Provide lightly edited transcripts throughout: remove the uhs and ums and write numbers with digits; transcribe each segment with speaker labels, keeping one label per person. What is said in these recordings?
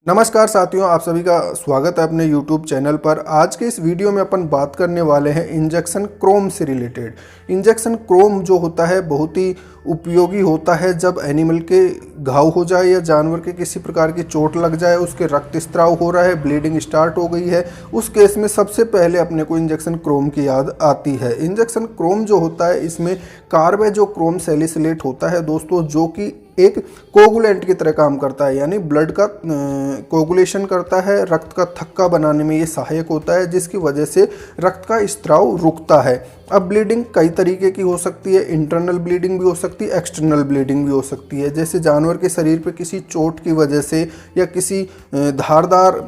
Speaker 1: नमस्कार साथियों, आप सभी का स्वागत है अपने YouTube चैनल पर। आज के इस वीडियो में अपन बात करने वाले हैं इंजेक्शन क्रोम से रिलेटेड। इंजेक्शन क्रोम जो होता है बहुत ही उपयोगी होता है जब एनिमल के घाव हो जाए या जानवर के किसी प्रकार की चोट लग जाए, उसके रक्तस्राव हो रहा है, ब्लीडिंग स्टार्ट हो गई है, उस केस में सबसे पहले अपने को इंजेक्शन क्रोम की याद आती है। इंजेक्शन क्रोम जो होता है इसमें कार्बेजोक्रोम सैलिसिलेट होता है दोस्तों, जो कि एक कोगुलेंट की तरह काम करता है, यानी ब्लड का कोगुलेशन करता है, रक्त का थक्का बनाने में ये सहायक होता है, जिसकी वजह से रक्त का स्त्राव रुकता है। अब ब्लीडिंग कई तरीके की हो सकती है, इंटरनल ब्लीडिंग भी हो सकती है, एक्सटर्नल ब्लीडिंग भी हो सकती है। जैसे जानवर के शरीर पे किसी चोट की वजह से या किसी धारदार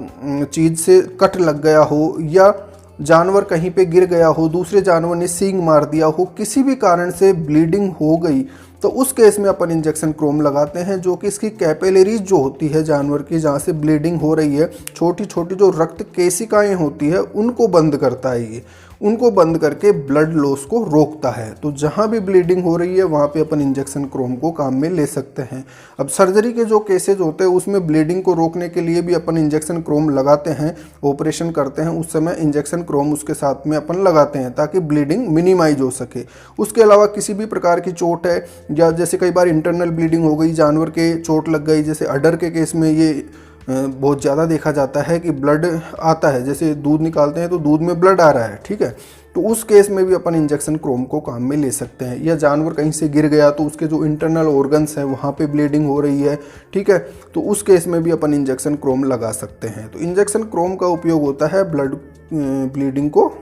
Speaker 1: चीज़ से कट लग गया हो, या जानवर कहीं पे गिर गया हो, दूसरे जानवर ने सींग मार दिया हो, किसी भी कारण से ब्लीडिंग हो गई, तो उस केस में अपन इंजेक्शन क्रोम लगाते हैं, जो कि इसकी कैपिलरीज जो होती है जानवर की, जहाँ से ब्लीडिंग हो रही है, छोटी छोटी जो रक्त केशिकाएं होती है उनको बंद करता है। ये उनको बंद करके ब्लड लॉस को रोकता है। तो जहाँ भी ब्लीडिंग हो रही है वहाँ पे अपन इंजेक्शन क्रोम को काम में ले सकते हैं। अब सर्जरी के जो केसेज होते हैं उसमें ब्लीडिंग को रोकने के लिए भी अपन इंजेक्शन क्रोम लगाते हैं। ऑपरेशन करते हैं उस समय इंजेक्शन क्रोम उसके साथ में अपन लगाते हैं ताकि ब्लीडिंग मिनिमाइज हो सके। उसके अलावा किसी भी प्रकार की चोट है, या जैसे कई बार इंटरनल ब्लीडिंग हो गई, जानवर के चोट लग गई, जैसे अडर के केस में ये बहुत ज़्यादा देखा जाता है कि ब्लड आता है, जैसे दूध निकालते हैं तो दूध में ब्लड आ रहा है, ठीक है, तो उस केस में भी अपन इंजेक्शन क्रोम को काम में ले सकते हैं। या जानवर कहीं से गिर गया तो उसके जो इंटरनल ऑर्गन्स हैं वहाँ पे ब्लीडिंग हो रही है, ठीक है, तो उस केस में भी अपन इंजेक्शन क्रोम लगा सकते हैं। तो इंजेक्शन क्रोम का उपयोग होता है ब्लीडिंग को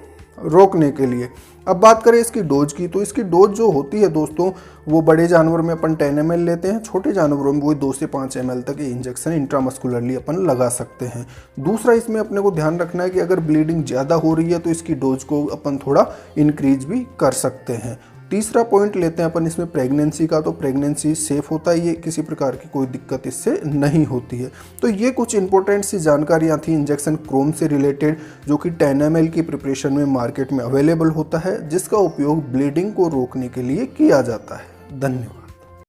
Speaker 1: रोकने के लिए। अब बात करें इसकी डोज की, तो इसकी डोज जो होती है दोस्तों वो बड़े जानवर में अपन 10 ml लेते हैं, छोटे जानवरों में वो 2 से 5 ml तक ये इंजेक्शन इंट्रामस्कुलरली अपन लगा सकते हैं। दूसरा इसमें अपने को ध्यान रखना है कि अगर ब्लीडिंग ज़्यादा हो रही है तो इसकी डोज को अपन थोड़ा इंक्रीज भी कर सकते हैं। तीसरा पॉइंट लेते हैं अपन इसमें प्रेगनेंसी का, तो प्रेगनेंसी सेफ होता है, ये किसी प्रकार की कोई दिक्कत इससे नहीं होती है। तो ये कुछ इंपॉर्टेंट सी जानकारियाँ थी इंजेक्शन क्रोम से रिलेटेड, जो कि 10 ml की प्रिपरेशन में मार्केट में अवेलेबल होता है, जिसका उपयोग ब्लीडिंग को रोकने के लिए किया जाता है। धन्यवाद।